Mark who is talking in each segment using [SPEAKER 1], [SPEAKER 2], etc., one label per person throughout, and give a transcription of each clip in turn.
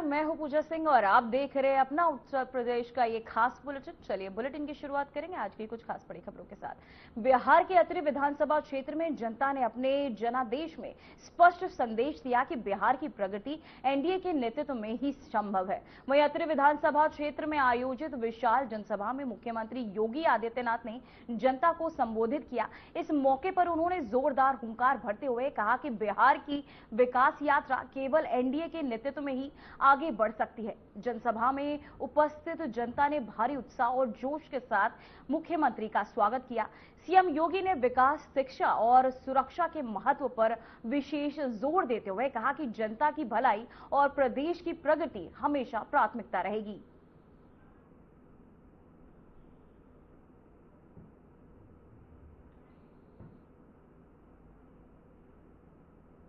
[SPEAKER 1] मैं हूं पूजा सिंह और आप देख रहे हैं अपना उत्तर प्रदेश का ये खास बुलेटिन। चलिए बुलेटिन की शुरुआत करेंगे आज की कुछ खास बड़ी खबरों के साथ। बिहार के अत्रि विधानसभा क्षेत्र में जनता ने अपने जनादेश में स्पष्ट संदेश दिया कि बिहार की प्रगति एनडीए के नेतृत्व में ही संभव है। वहीं अत्रि विधानसभा क्षेत्र में आयोजित विशाल जनसभा में मुख्यमंत्री योगी आदित्यनाथ ने जनता को संबोधित किया। इस मौके पर उन्होंने जोरदार हुंकार भरते हुए कहा कि बिहार की विकास यात्रा केवल एनडीए के नेतृत्व में ही आगे बढ़ सकती है। जनसभा में उपस्थित जनता ने भारी उत्साह और जोश के साथ मुख्यमंत्री का स्वागत किया। सीएम योगी ने विकास, शिक्षा और सुरक्षा के महत्व पर विशेष जोर देते हुए कहा कि जनता की भलाई और प्रदेश की प्रगति हमेशा प्राथमिकता रहेगी।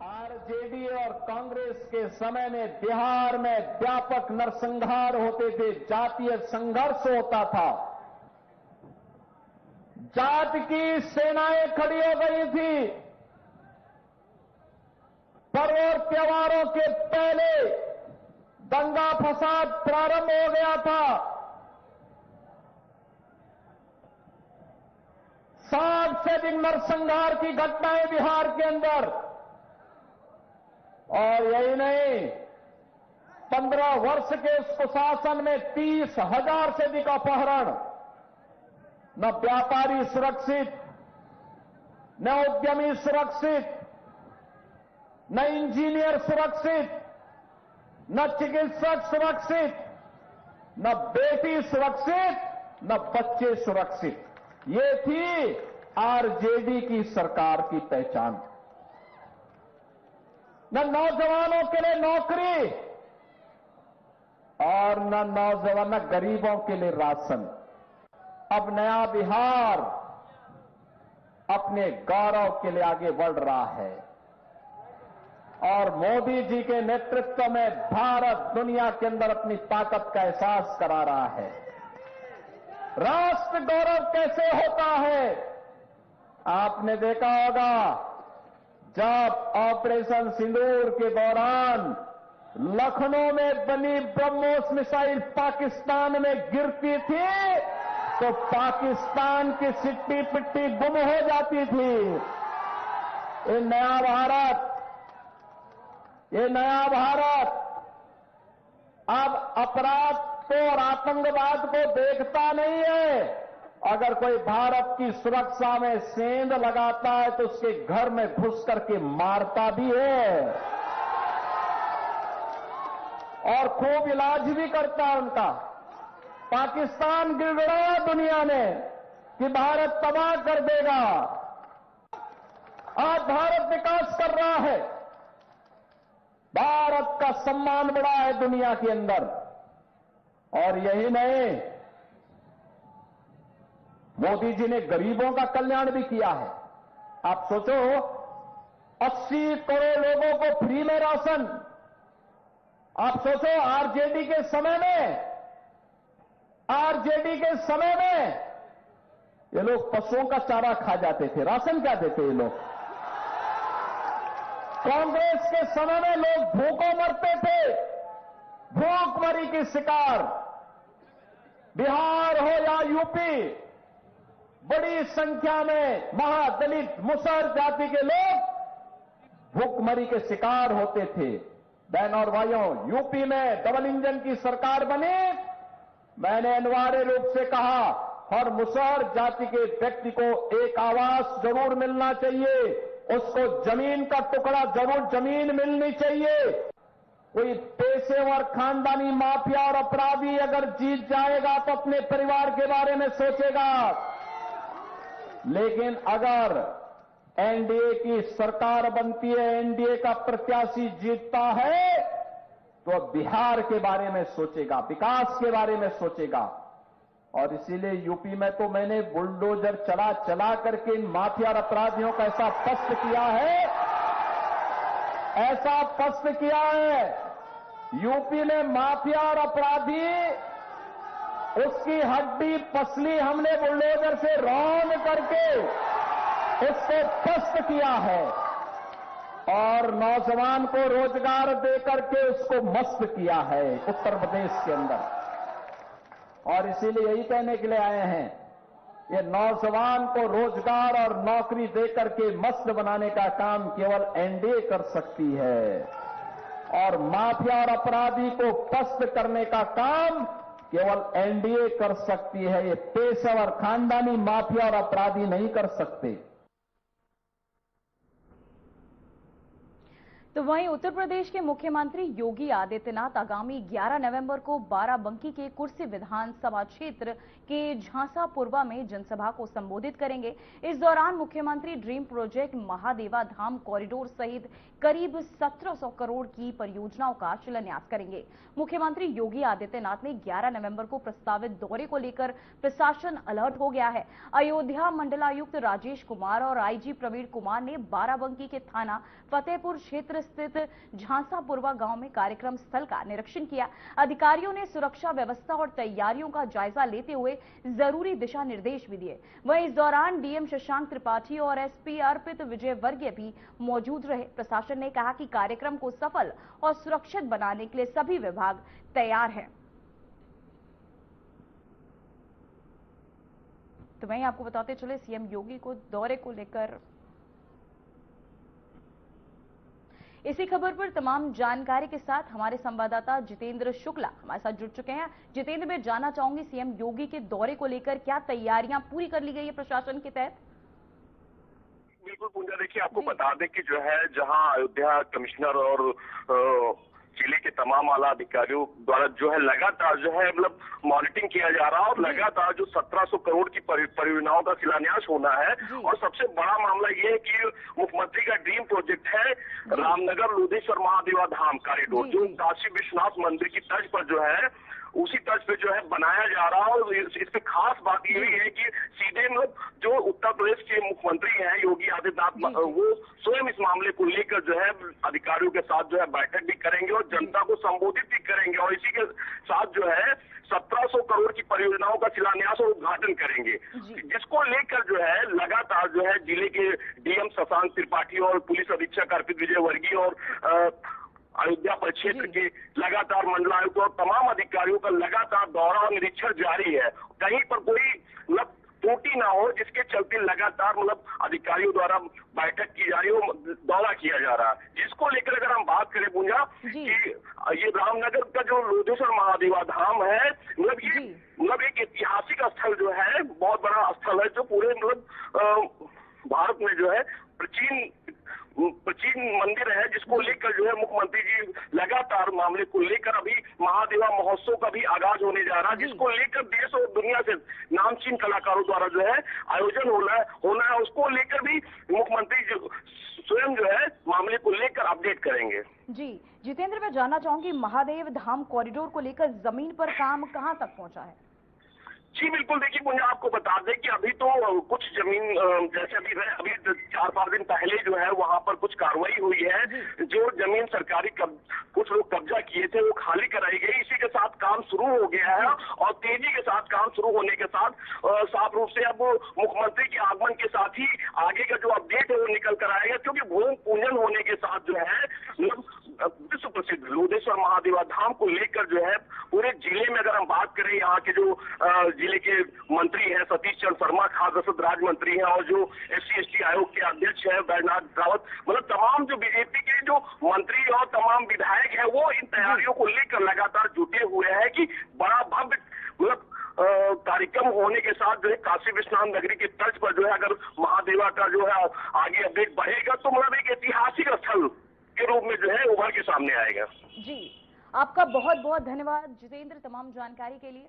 [SPEAKER 2] आरजेडी और कांग्रेस के समय में बिहार में व्यापक नरसंहार होते थे, जातीय संघर्ष होता था, जात की सेनाएं खड़ी हो गई थी। पर्व और त्योहारों के पहले दंगा फसाद प्रारंभ हो गया था। 60 से अधिक नरसंहार की घटनाएं बिहार के अंदर, और यही नहीं, 15 वर्ष के उस कुशासन में 30,000 से अधिक अपहरण। न व्यापारी सुरक्षित, न उद्यमी सुरक्षित, न इंजीनियर सुरक्षित, न चिकित्सक सुरक्षित, न बेटी सुरक्षित, न बच्चे सुरक्षित। ये थी आरजेडी की सरकार की पहचान। न नौजवानों के लिए नौकरी और न गरीबों के लिए राशन। अब नया बिहार अपने गौरव के लिए आगे बढ़ रहा है और मोदी जी के नेतृत्व में भारत दुनिया के अंदर अपनी ताकत का एहसास करा रहा है। राष्ट्र गौरव कैसे होता है? आपने देखा होगा, जब ऑपरेशन सिंदूर के दौरान लखनऊ में बनी ब्रह्मोस मिसाइल पाकिस्तान में गिरती थी तो पाकिस्तान की सिट्टी पिट्टी गुम हो जाती थी। ये नया भारत अब अपराध को और आतंकवाद को देखता नहीं है। अगर कोई भारत की सुरक्षा में सेंध लगाता है तो उसके घर में घुस करके मारता भी है और खूब इलाज भी करता है उनका। पाकिस्तान गिड़गिड़ाया दुनिया में कि भारत तबाह कर देगा। आज भारत विकास कर रहा है, भारत का सम्मान बढ़ा है दुनिया के अंदर। और यही नहीं, मोदी जी ने गरीबों का कल्याण भी किया है। आप सोचो, 80 करोड़ लोगों को फ्री में राशन। आप सोचो, आरजेडी के समय में ये लोग पशुओं का चारा खा जाते थे, राशन क्या देते ये लोग? कांग्रेस के समय में लोग भूखों मरते थे, भूखमरी की शिकार। बिहार हो या यूपी, बड़ी संख्या में महादलित मुसहर जाति के लोग भूखमरी के शिकार होते थे। बहन और भाइयों, यूपी में डबल इंजन की सरकार बनी। मैंने अनिवार्य रूप से कहा, हर मुसहर जाति के व्यक्ति को एक आवास जरूर मिलना चाहिए, उसको जमीन का टुकड़ा जरूर जमीन मिलनी चाहिए। कोई पेशेवर खानदानी माफिया और अपराधी अगर जीत जाएगा तो अपने परिवार के बारे में सोचेगा, लेकिन अगर एनडीए की सरकार बनती है, एनडीए का प्रत्याशी जीतता है, तो बिहार के बारे में सोचेगा, विकास के बारे में सोचेगा। और इसीलिए यूपी में तो मैंने बुलडोजर चला करके इन माफिया और अपराधियों का ऐसा पस्त किया है, यूपी में माफिया और अपराधी, उसकी हड्डी पसली हमने बुलडोजर से रौंद करके उसको पस्त किया है। और नौजवान को रोजगार देकर के उसको मस्त किया है उत्तर प्रदेश के अंदर। और इसीलिए यही कहने के लिए आए हैं, ये नौजवान को रोजगार और नौकरी देकर के मस्त बनाने का काम केवल एनडीए कर सकती है, और माफिया और अपराधी को पस्त करने का काम केवल एनडीए कर सकती है। ये पेशेवर खानदानी माफिया और अपराधी नहीं कर सकते।
[SPEAKER 1] तो वहीं उत्तर प्रदेश के मुख्यमंत्री योगी आदित्यनाथ आगामी 11 नवंबर को बाराबंकी के कुर्सी विधानसभा क्षेत्र के झांसा पूर्वा में जनसभा को संबोधित करेंगे। इस दौरान मुख्यमंत्री ड्रीम प्रोजेक्ट महादेवा धाम कॉरिडोर सहित करीब 1700 करोड़ की परियोजनाओं का शिलान्यास करेंगे। मुख्यमंत्री योगी आदित्यनाथ ने 11 नवंबर को प्रस्तावित दौरे को लेकर प्रशासन अलर्ट हो गया है। अयोध्या मंडलायुक्त राजेश कुमार और आईजी प्रवीण कुमार ने बाराबंकी के थाना फतेहपुर क्षेत्र स्थित झांसा पूर्वा गांव में कार्यक्रम स्थल का निरीक्षण किया। अधिकारियों ने सुरक्षा व्यवस्था और तैयारियों का जायजा लेते हुए जरूरी दिशा निर्देश भी दिए। वहीं इस दौरान डीएम शशांक त्रिपाठी और एसपी अर्पित विजयवर्गीय भी मौजूद रहे। प्रशासन ने कहा कि कार्यक्रम को सफल और सुरक्षित बनाने के लिए सभी विभाग तैयार हैं। तो वहीं आपको बताते चले, सीएम योगी को दौरे को लेकर इसी खबर पर तमाम जानकारी के साथ हमारे संवाददाता जितेंद्र शुक्ला हमारे साथ जुड़ चुके हैं। जितेंद्र, मैं जानना चाहूंगी सीएम योगी के दौरे को लेकर क्या तैयारियां पूरी कर ली गई है प्रशासन के तहत?
[SPEAKER 3] बिल्कुल पूजा, देखिए आपको बता दें कि जो है जहां अयोध्या कमिश्नर और जिले के तमाम आला अधिकारियों द्वारा जो है लगातार जो है मतलब मॉनिटरिंग किया जा रहा है और लगातार जो 1700 करोड़ की परियोजनाओं का शिलान्यास होना है। और सबसे बड़ा मामला ये है कि मुख्यमंत्री का ड्रीम प्रोजेक्ट है रामनगर लोधेश्वर महादेवा धाम कॉरिडोर, जो काशी विश्वनाथ मंदिर की तर्ज पर जो है उसी तर्ज पे जो है बनाया जा रहा है। और इस पे खास बात ये भी है कि सीधे मतलब जो उत्तर प्रदेश के मुख्यमंत्री हैं योगी आदित्यनाथ, वो स्वयं इस मामले को लेकर जो है अधिकारियों के साथ जो है बैठक भी करेंगे और जनता को संबोधित भी करेंगे। और इसी के साथ जो है 1700 करोड़ की परियोजनाओं का शिलान्यास और उद्घाटन करेंगे, जिसको लेकर जो है लगातार जो है जिले के डीएम शशांक त्रिपाठी और पुलिस अधीक्षक अर्पित विजयवर्गीय और अयोध्या परिक्षेत्र के लगातार मंडलायुक्त और तमाम अधिकारियों का लगातार दौरा और निरीक्षण जारी है। कहीं पर कोई मतलब त्रुटि ना हो, जिसके चलते लगातार मतलब अधिकारियों द्वारा बैठक की जा रही हो, दौरा किया जा रहा है। जिसको लेकर अगर हम बात करें पूजा कि ये रामनगर का जो लोधेश्वर महादेवा धाम है, मतलब एक ऐतिहासिक स्थल जो है, बहुत बड़ा स्थल है जो पूरे मतलब भारत में जो है प्राचीन मंदिर है, जिसको लेकर जो है मुख्यमंत्री जी लगातार मामले को लेकर अभी महादेवा महोत्सव का भी आगाज होने जा रहा है, जिसको लेकर देश और दुनिया से नामचीन कलाकारों द्वारा जो है आयोजन होना है। उसको लेकर भी मुख्यमंत्री स्वयं जो है मामले को लेकर अपडेट करेंगे।
[SPEAKER 1] जी जितेंद्र, मैं जानना चाहूंगी महादेव धाम कॉरिडोर को लेकर जमीन पर काम कहां तक पहुंचा है?
[SPEAKER 3] जी बिल्कुल, देखिए मुझे आपको बता दें कि अभी तो कुछ जमीन जैसे अभी 4-5 दिन पहले जो है वहां पर कुछ कार्रवाई हुई है। जो जमीन सरकारी कुछ लोग कब्जा किए थे वो खाली कराई गई। इसी के साथ काम शुरू हो गया है और तेजी के साथ काम शुरू होने के साथ साफ रूप से अब मुख्यमंत्री के आगमन के साथ ही आगे का जो अपडेट है वो निकल कर आएगा, क्योंकि भूमि पूजन होने के साथ जो है विश्व प्रसिद्ध लोधेश्वर महादेवा धाम को लेकर जो है पूरे जिले में अगर हम बात करें, यहाँ के जो जिले के मंत्री हैं सतीश चंद्र शर्मा, खाद्य रसद राज्य मंत्री हैं, और जो SC/ST आयोग के अध्यक्ष हैं बैजनाथ रावत, मतलब तमाम जो बीजेपी के जो मंत्री और तमाम विधायक हैं वो इन तैयारियों को लेकर लगातार जुटे हुए हैं कि बड़ा भव्य मतलब कार्यक्रम होने के साथ जो है काशी विश्वनाथ नगरी की तर्ज पर जो है अगर महादेवा का जो है आगे अपडेट बढ़ेगा तो मतलब एक ऐतिहासिक स्थल के रूप में जो है उभर के सामने आएगा।
[SPEAKER 1] जी, आपका बहुत बहुत धन्यवाद जितेंद्र तमाम जानकारी के लिए।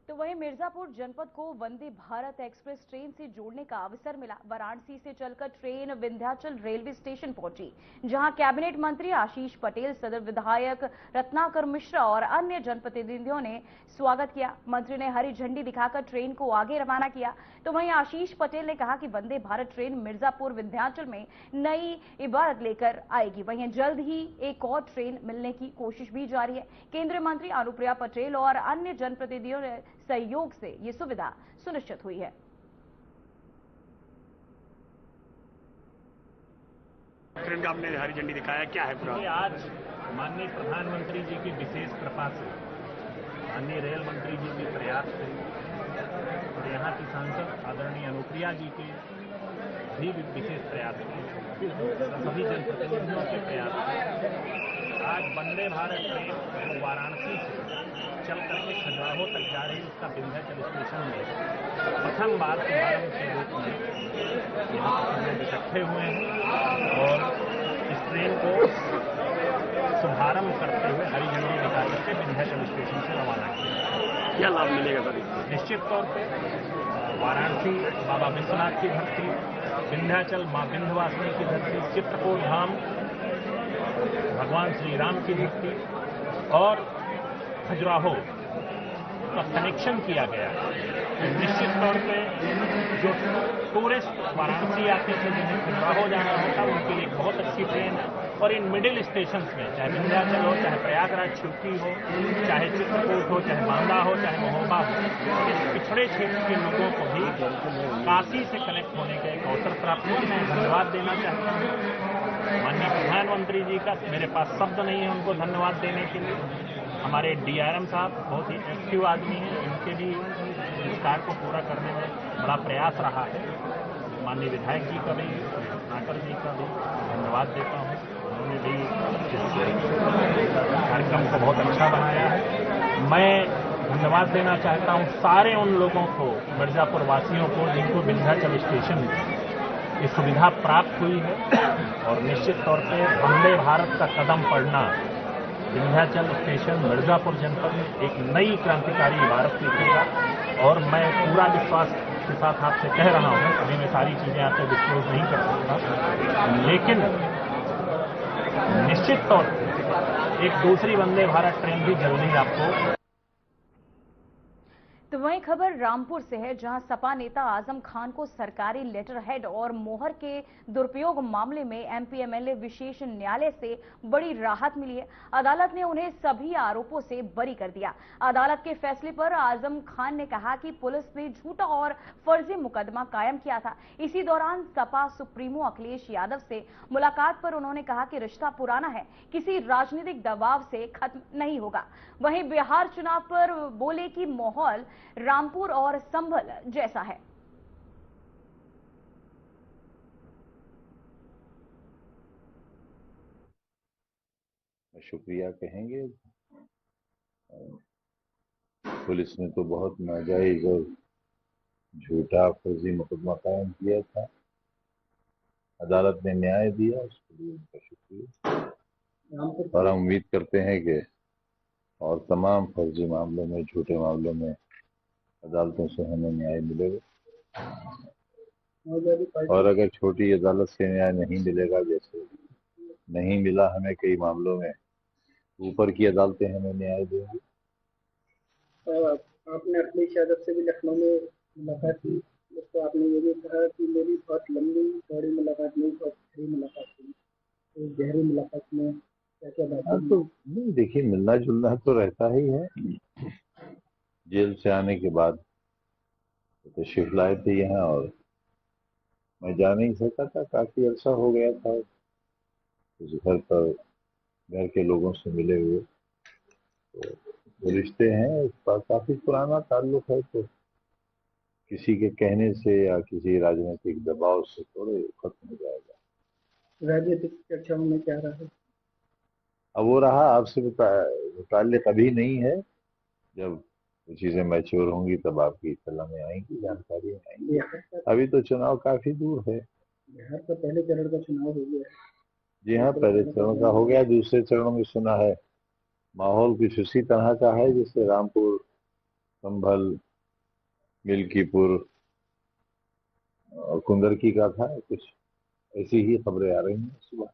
[SPEAKER 1] तो वहीं मिर्जापुर जनपद को वंदे भारत एक्सप्रेस ट्रेन से जोड़ने का अवसर मिला। वाराणसी से चलकर ट्रेन विंध्याचल रेलवे स्टेशन पहुंची, जहां कैबिनेट मंत्री आशीष पटेल, सदर विधायक रत्नाकर मिश्रा और अन्य जनप्रतिनिधियों ने स्वागत किया। मंत्री ने हरी झंडी दिखाकर ट्रेन को आगे रवाना किया। तो वहीं आशीष पटेल ने कहा कि वंदे भारत ट्रेन मिर्जापुर विंध्याचल में नई इबारत लेकर आएगी। वहीं जल्द ही एक और ट्रेन मिलने की कोशिश भी जारी है। केंद्रीय मंत्री अनुप्रिया पटेल और अन्य जनप्रतिनिधियों ने सहयोग से ये सुविधा सुनिश्चित हुई है।
[SPEAKER 4] ट्रेन का आपने हरी झंडी दिखाया, क्या है पूरा?
[SPEAKER 5] आज माननीय प्रधानमंत्री जी की विशेष कृपा से, माननीय रेल मंत्री जी के प्रयास से और यहाँ की सांसद आदरणीय अनुप्रिया जी के भी विशेष प्रयास से, सभी जनप्रतिनिधियों के प्रयास से आज वंदे भारत ट्रेन जो वाराणसी से चल करके खजुराहो तक जा रही है, उसका विंध्याचल स्टेशन में प्रथम बार शुभारंभ के रूप में यहाँ पर लोग इकट्ठे हुए हैं और इस ट्रेन को शुभारंभ करते हुए हरी झंडी दिखा करके विंध्याचल स्टेशन से रवाना किया।
[SPEAKER 4] क्या लाभ मिलेगा सर?
[SPEAKER 5] निश्चित तौर पर वाराणसी बाबा विश्वनाथ की धरती, विंध्याचल मां विंध्यवासिनी की धरती, चित्रकूट धाम भगवान श्री राम की धरती और खजुराहो का कनेक्शन किया गया है। निश्चित तौर पे जो टूरिस्ट वाराणसी आते थे जिन्हें खजुराहो जाना होता उनके लिए बहुत अच्छी ट्रेन है और इन मिडिल स्टेशन में चाहे विंध्याचल हो, चाहे प्रयागराज छिवकी हो, चाहे चित्रकूट हो, चाहे बांदा हो, चाहे महोबा हो, इन पिछड़े क्षेत्र के लोगों को भी काशी से कनेक्ट होने का एक अवसर प्राप्त हुआ। मैं धन्यवाद देना चाहता हूँ माननीय प्रधानमंत्री जी का, मेरे पास शब्द नहीं है उनको धन्यवाद देने के लिए। हमारे डीआरएम साहब बहुत ही एक्टिव आदमी हैं, उनके भी इस कार्य को पूरा करने में बड़ा प्रयास रहा है। माननीय विधायक जी का भी, नागर जी का भी धन्यवाद देता हूँ, उन्होंने भी इस कार्यक्रम को बहुत अच्छा बनाया है। मैं धन्यवाद देना चाहता हूँ सारे उन लोगों को, मिर्जापुर वासियों को, जिनको विंध्याचल स्टेशन ये सुविधा प्राप्त हुई है और निश्चित तौर पे वंदे भारत का कदम पड़ना विंध्याचल स्टेशन मिर्जापुर जनपद में एक नई क्रांतिकारी इमारत लिखेगा और मैं पूरा विश्वास के साथ आपसे कह रहा हूं, अभी मैं सारी चीजें आपसे डिस्क्लोज नहीं कर सकता, लेकिन निश्चित तौर पर एक दूसरी वंदे भारत ट्रेन भी जल्दी आपको।
[SPEAKER 1] तो वहीं खबर रामपुर से है, जहां सपा नेता आजम खान को सरकारी लेटर हेड और मोहर के दुरुपयोग मामले में एमपी एमएलए विशेष न्यायालय से बड़ी राहत मिली है। अदालत ने उन्हें सभी आरोपों से बरी कर दिया। अदालत के फैसले पर आजम खान ने कहा कि पुलिस ने झूठा और फर्जी मुकदमा कायम किया था। इसी दौरान सपा सुप्रीमो अखिलेश यादव से मुलाकात पर उन्होंने कहा कि रिश्ता पुराना है, किसी राजनीतिक दबाव से खत्म नहीं होगा। वहीं बिहार चुनाव पर बोले कि माहौल रामपुर और संभल जैसा है।
[SPEAKER 6] शुक्रिया कहेंगे, पुलिस ने तो बहुत नाजायज और झूठा फर्जी मुकदमा कायम किया था, अदालत ने न्याय दिया, उसके लिए उनका शुक्रिया। और हम उम्मीद करते हैं कि और तमाम फर्जी मामलों में, झूठे मामलों में अदालतों से हमें न्याय मिलेगा। और अगर छोटी अदालत से न्याय नहीं मिलेगा, जैसे नहीं मिला हमें कई मामलों में, ऊपर की अदालतें हमें न्याय देंगी।
[SPEAKER 7] आपने अखिलेश यादव से भी लखनऊ में मुलाकात की, तो आपने ये भी कहा कि मेरी बहुत लंबी चौड़ी मुलाकात नहीं, बहुत गहरी मुलाकात थी। तो गहरी मुलाकात में क्या क्या बात?
[SPEAKER 6] तो नहीं, देखिए, मिलना जुलना तो रहता ही है। जेल से आने के बाद तो शिफ्ट लाए थे यहाँ और मैं जा नहीं सका था, काफी अर्सा हो गया था उस घर पर, घर के लोगों से मिले हुए। तो रिश्ते हैं, उसका काफी पुराना ताल्लुक है, तो किसी के कहने से या किसी राजनीतिक दबाव से थोड़े खत्म हो जाएगा।
[SPEAKER 7] राजनीतिक चर्चाओं में क्या रहा?
[SPEAKER 6] अब वो रहा आपसे मुताल्लिक अभी नहीं है, जब चीजें मैच्योर होंगी तब आपकी इत्तला में आएंगी, जानकारी में आएंगी। अभी तो चुनाव काफी दूर है।
[SPEAKER 7] बिहार का पहले चरण का चुनाव हो गया है।
[SPEAKER 6] जी हाँ, पहले चरण का हो गया, दूसरे चरण में सुना है माहौल कुछ उसी तरह का है जैसे रामपुर, संभल, मिल्कीपुर और कुंदरकी का था, कुछ ऐसी ही खबरें आ रही हैं सुबह।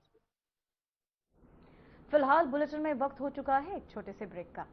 [SPEAKER 1] फिलहाल बुलेटिन में वक्त हो चुका है एक छोटे से ब्रेक का।